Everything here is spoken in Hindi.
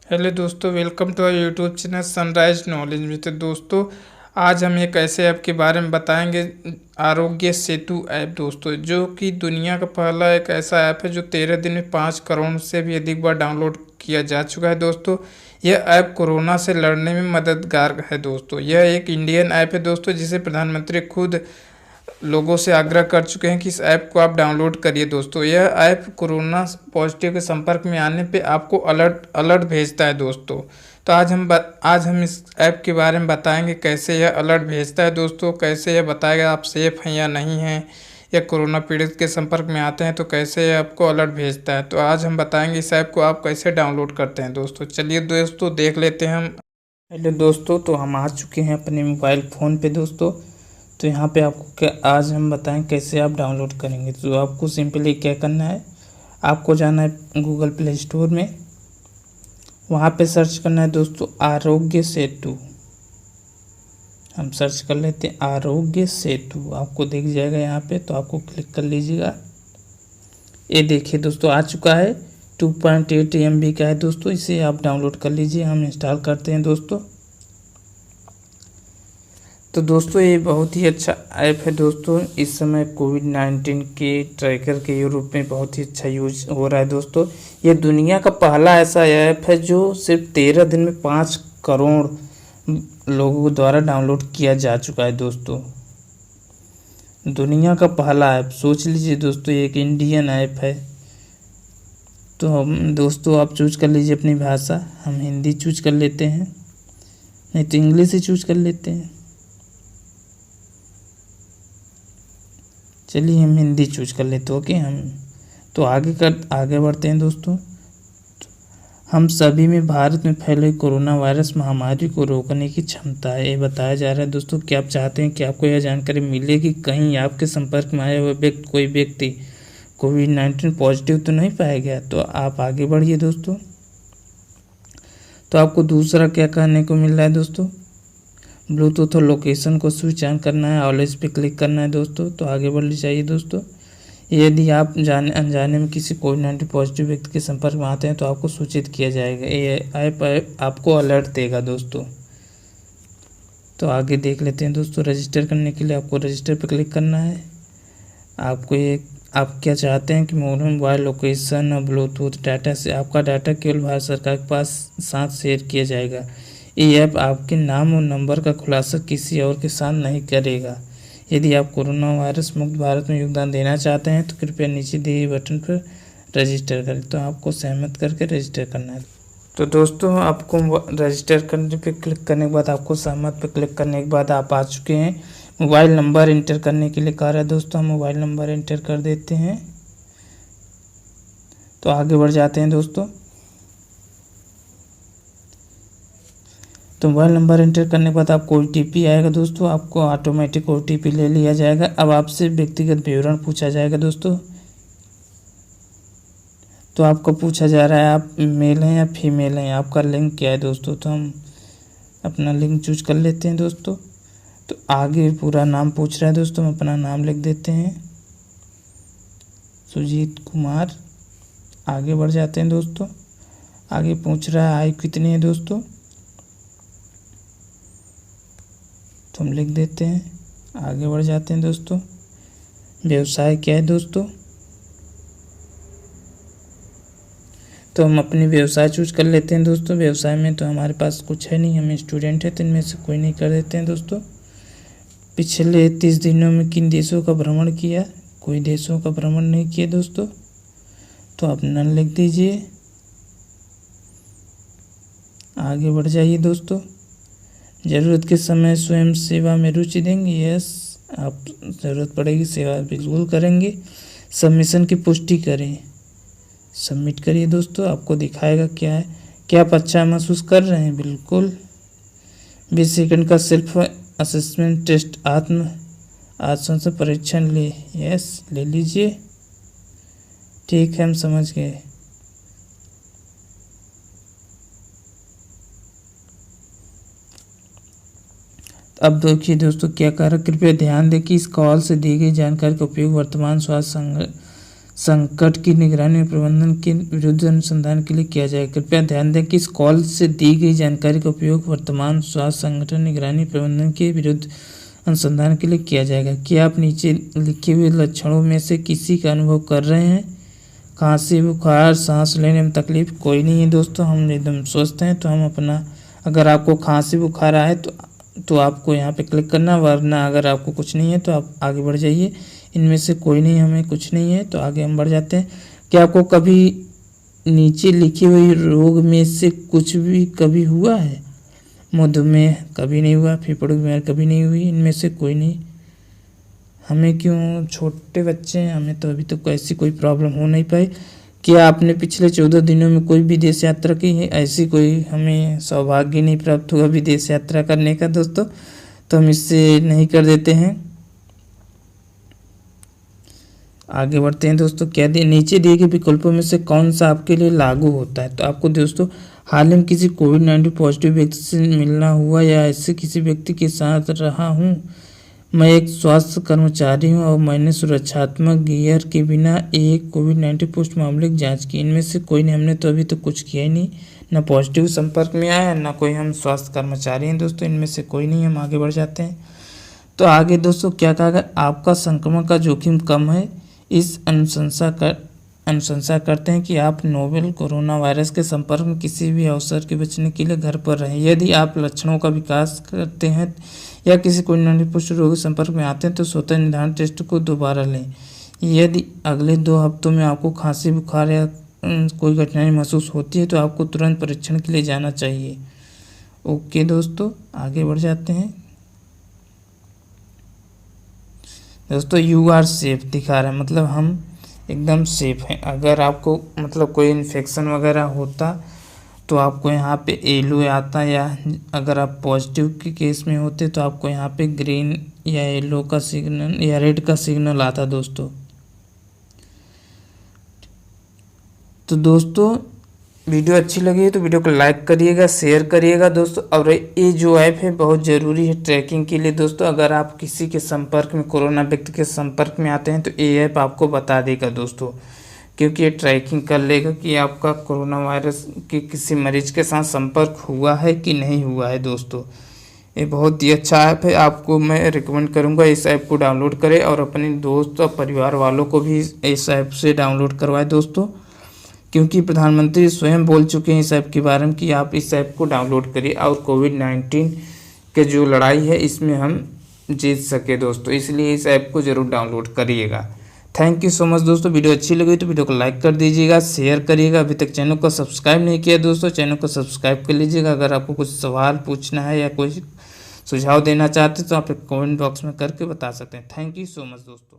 हेलो दोस्तों, welcome to our YouTube channel Sunrise Knowledge में। तो दोस्तों, आज हम एक ऐसे ऐप के बारे में बताएंगे, आरोग्य सेतु ऐप दोस्तों, जो कि दुनिया का पहला एक ऐसा ऐप है जो 13 दिन में 5 करोड़ से भी अधिक बार डाउनलोड किया जा चुका है दोस्तों। यह ऐप कोरोना से लड़ने में मददगार है दोस्तों। यह एक इंडियन ऐप है दोस्तों, जिसे प्रधानमंत्री खुद लोगों से आग्रह कर चुके हैं कि इस ऐप को आप डाउनलोड करिए दोस्तों। यह ऐप कोरोना पॉजिटिव के संपर्क में आने पे आपको अलर्ट अलर्ट भेजता है दोस्तों। तो आज हम इस ऐप के बारे में बताएंगे, कैसे यह अलर्ट भेजता है दोस्तों, कैसे यह बताएगा आप सेफ हैं या नहीं हैं, या कोरोना पीड़ित के संपर्क में आते हैं तो कैसे यह आपको अलर्ट भेजता है। तो आज हम बताएंगे इस ऐप को आप कैसे डाउनलोड करते हैं दोस्तों। चलिए दोस्तों, देख लेते हैं हम। हेलो दोस्तों, तो हम आ चुके हैं अपने मोबाइल फ़ोन पे दोस्तों। तो यहाँ पे आपको क्या आज हम बताएं कैसे आप डाउनलोड करेंगे। तो आपको सिंपली क्या करना है, आपको जाना है गूगल प्ले स्टोर में। वहाँ पे सर्च करना है दोस्तों आरोग्य सेतु। हम सर्च कर लेते हैं आरोग्य सेतु, आपको दिख जाएगा यहाँ पे, तो आपको क्लिक कर लीजिएगा। ये देखिए दोस्तों, आ चुका है। 2.8 MB का है दोस्तों। इसे आप डाउनलोड कर लीजिए। हम इंस्टॉल करते हैं दोस्तों। तो दोस्तों, ये बहुत ही अच्छा ऐप है दोस्तों। इस समय कोविड-19 के ट्रैकर के यूरोप में बहुत ही अच्छा यूज हो रहा है दोस्तों। ये दुनिया का पहला ऐसा ऐप है जो सिर्फ 13 दिन में 5 करोड़ लोगों द्वारा डाउनलोड किया जा चुका है दोस्तों। दुनिया का पहला ऐप, सोच लीजिए दोस्तों, ये एक इंडियन ऐप है। तो हम दोस्तों, आप चूज कर लीजिए अपनी भाषा। हम हिंदी चूज कर लेते हैं, नहीं तो इंग्लिश ही चूज कर लेते हैं। चलिए हम हिंदी चूज कर लेते हैं। ओके, हम तो आगे बढ़ते हैं दोस्तों। हम सभी में भारत में फैले कोरोना वायरस महामारी को रोकने की क्षमता है, ये बताया जा रहा है दोस्तों। क्या आप चाहते हैं कि आपको यह जानकारी मिले कि कहीं आपके संपर्क में आया हुआ कोई व्यक्ति कोविड-19 पॉजिटिव तो नहीं पाया गया? तो आप आगे बढ़िए दोस्तों। तो आपको दूसरा क्या कहने को मिल रहा है दोस्तों, ब्लूटूथ और लोकेशन को स्विच ऑन करना है, ऑलवेज पे क्लिक करना है दोस्तों। तो आगे बढ़ जाइए दोस्तों। यदि आप अनजाने में किसी कोविड-19 पॉजिटिव व्यक्ति के संपर्क में आते हैं तो आपको सूचित किया जाएगा। ये ऐप आपको अलर्ट देगा दोस्तों। तो आगे देख लेते हैं दोस्तों। रजिस्टर करने के लिए आपको रजिस्टर पे क्लिक करना है। आप क्या चाहते हैं कि मोबाइल लोकेशन और ब्लूटूथ डाटा से आपका डाटा केवल भारत सरकार के पास साथ शेयर किया जाएगा। ये ऐप आपके नाम और नंबर का खुलासा किसी और के साथ नहीं करेगा। यदि आप कोरोना वायरस मुक्त भारत में योगदान देना चाहते हैं तो कृपया नीचे दिए बटन पर रजिस्टर करें। तो आपको सहमत करके रजिस्टर करना है। तो दोस्तों, आपको रजिस्टर करने पे क्लिक करने के बाद, आपको सहमत पे क्लिक करने के बाद आप आ चुके हैं। मोबाइल नंबर इंटर करने के लिए कह रहा है दोस्तों। हम मोबाइल नंबर इंटर कर देते हैं। तो आगे बढ़ जाते हैं दोस्तों। तो मोबाइल नंबर एंटर करने के बाद आपको OTP आएगा दोस्तों। आपको ऑटोमेटिक OTP ले लिया जाएगा। अब आपसे व्यक्तिगत विवरण पूछा जाएगा दोस्तों। तो आपको पूछा जा रहा है आप मेल हैं या फीमेल हैं, आपका लिंग क्या है दोस्तों। तो हम अपना लिंग चूज कर लेते हैं दोस्तों। तो आगे पूरा नाम पूछ रहा है दोस्तों। हम अपना नाम लिख देते हैं, सुजीत कुमार। आगे बढ़ जाते हैं दोस्तों। आगे पूछ रहा है आयु कितनी है दोस्तों। तो हम लिख देते हैं। आगे बढ़ जाते हैं दोस्तों। व्यवसाय क्या है दोस्तों। तो हम अपनी व्यवसाय चूज कर लेते हैं दोस्तों। व्यवसाय में तो हमारे पास कुछ है नहीं, हम स्टूडेंट है, तो इनमें से कोई नहीं कर देते हैं दोस्तों। पिछले 30 दिनों में किन देशों का भ्रमण किया? कोई देशों का भ्रमण नहीं किया दोस्तों। तो आप नन लिख दीजिए। आगे बढ़ जाइए दोस्तों। ज़रूरत के समय स्वयं सेवा में रुचि देंगे? यस, आप ज़रूरत पड़ेगी सेवा बिल्कुल करेंगे। सबमिशन की पुष्टि करें, सबमिट करिए दोस्तों। आपको दिखाएगा क्या है, क्या आप अच्छा महसूस कर रहे हैं? बिल्कुल। 20 सेकंड का सेल्फ असेसमेंट टेस्ट, आत्म परीक्षण ले, यस ले लीजिए। ठीक है, हम समझ गए। अब देखिए दोस्तों क्या कह रहा है, कृपया ध्यान दें कि इस कॉल से दी गई जानकारी का उपयोग वर्तमान स्वास्थ्य संकट की निगरानी और प्रबंधन के विरुद्ध अनुसंधान के लिए किया जाएगा। कृपया ध्यान दें कि इस कॉल से दी गई जानकारी का उपयोग वर्तमान स्वास्थ्य संगठन निगरानी प्रबंधन के विरुद्ध अनुसंधान के लिए किया जाएगा। क्या आप नीचे लिखे हुए लक्षणों में से किसी का अनुभव कर रहे हैं? खांसी, बुखार, सांस लेने में तकलीफ? कोई नहीं है दोस्तों, हम एकदम स्वस्थ हैं। तो हम अपना, अगर आपको खांसी बुखार आए तो आपको यहाँ पे क्लिक करना, वरना अगर आपको कुछ नहीं है तो आप आगे बढ़ जाइए। इनमें से कोई नहीं, हमें कुछ नहीं है तो आगे हम बढ़ जाते हैं। क्या आपको कभी नीचे लिखी हुई रोग में से कुछ भी कभी हुआ है? मधुमेह कभी नहीं हुआ, फेफड़ों की बीमारी कभी नहीं हुई, इनमें से कोई नहीं। हमें क्यों, छोटे बच्चे हैं, हमें तो अभी तक ऐसी कोई प्रॉब्लम हो नहीं पाई। क्या आपने पिछले 14 दिनों में कोई विदेश यात्रा की है? ऐसी कोई हमें सौभाग्य नहीं प्राप्त हुआ विदेश यात्रा करने का दोस्तों, तो हम इससे नहीं कर देते हैं। आगे बढ़ते हैं दोस्तों। क्या नीचे दिए गए विकल्पों में से कौन सा आपके लिए लागू होता है? तो आपको दोस्तों हाल ही में किसी कोविड-19 पॉजिटिव व्यक्ति से मिलना हुआ या ऐसे किसी व्यक्ति के साथ रहा हूँ? मैं एक स्वास्थ्य कर्मचारी हूँ और मैंने सुरक्षात्मक गियर के बिना एक कोविड-19 पोस्ट मामले की जाँच की। इनमें से कोई नहीं, हमने तो अभी तो कुछ किया ही नहीं, ना पॉजिटिव संपर्क में आया, ना कोई हम स्वास्थ्य कर्मचारी हैं दोस्तों, इनमें से कोई नहीं। हम आगे बढ़ जाते हैं। तो आगे दोस्तों क्या कहा गया? आपका संक्रमण का जोखिम कम है। इस अनुशंसा करते हैं कि आप नोवेल कोरोना वायरस के संपर्क में किसी भी अवसर के बचने के लिए घर पर रहें। यदि आप लक्षणों का विकास करते हैं या किसी कोविड-19 पुष्ट रोग के संपर्क में आते हैं तो स्वतः निर्धारण टेस्ट को दोबारा लें। यदि अगले 2 हफ्तों में आपको खांसी, बुखार या कोई कठिनाई महसूस होती है तो आपको तुरंत परीक्षण के लिए जाना चाहिए। ओके दोस्तों, आगे बढ़ जाते हैं। दोस्तों यू आर सेफ दिखा रहा है, मतलब हम एकदम सेफ हैं। अगर आपको मतलब कोई इन्फेक्शन वगैरह होता तो आपको यहाँ पे येलो आता, या अगर आप पॉजिटिव के केस में होते तो आपको यहाँ पे ग्रीन या येलो का सिग्नल या रेड का सिग्नल आता दोस्तों। तो दोस्तों वीडियो अच्छी लगी है तो वीडियो को लाइक करिएगा, शेयर करिएगा दोस्तों। और ये जो ऐप है बहुत ज़रूरी है ट्रैकिंग के लिए दोस्तों। अगर आप किसी के संपर्क में, कोरोना व्यक्ति के संपर्क में आते हैं तो ये ऐप आपको बता देगा दोस्तों, क्योंकि ये ट्रैकिंग कर लेगा कि आपका कोरोना वायरस के किसी मरीज के साथ संपर्क हुआ है कि नहीं हुआ है दोस्तों। ये बहुत ही अच्छा ऐप है, आपको मैं रिकमेंड करूँगा इस ऐप को डाउनलोड करें और अपने दोस्त और परिवार वालों को भी इस ऐप से डाउनलोड करवाएं दोस्तों, क्योंकि प्रधानमंत्री स्वयं बोल चुके हैं इस ऐप के बारे में कि आप इस ऐप को डाउनलोड करिए और कोविड-19 के जो लड़ाई है इसमें हम जीत सके दोस्तों। इसलिए इस ऐप को ज़रूर डाउनलोड करिएगा। थैंक यू सो मच दोस्तों। वीडियो अच्छी लगी तो वीडियो को लाइक कर दीजिएगा, शेयर करिएगा। अभी तक चैनल को सब्सक्राइब नहीं किया दोस्तों, चैनल को सब्सक्राइब कर लीजिएगा। अगर आपको कुछ सवाल पूछना है या कोई सुझाव देना चाहते तो आप कमेंट बॉक्स में करके बता सकते हैं। थैंक यू सो मच दोस्तों।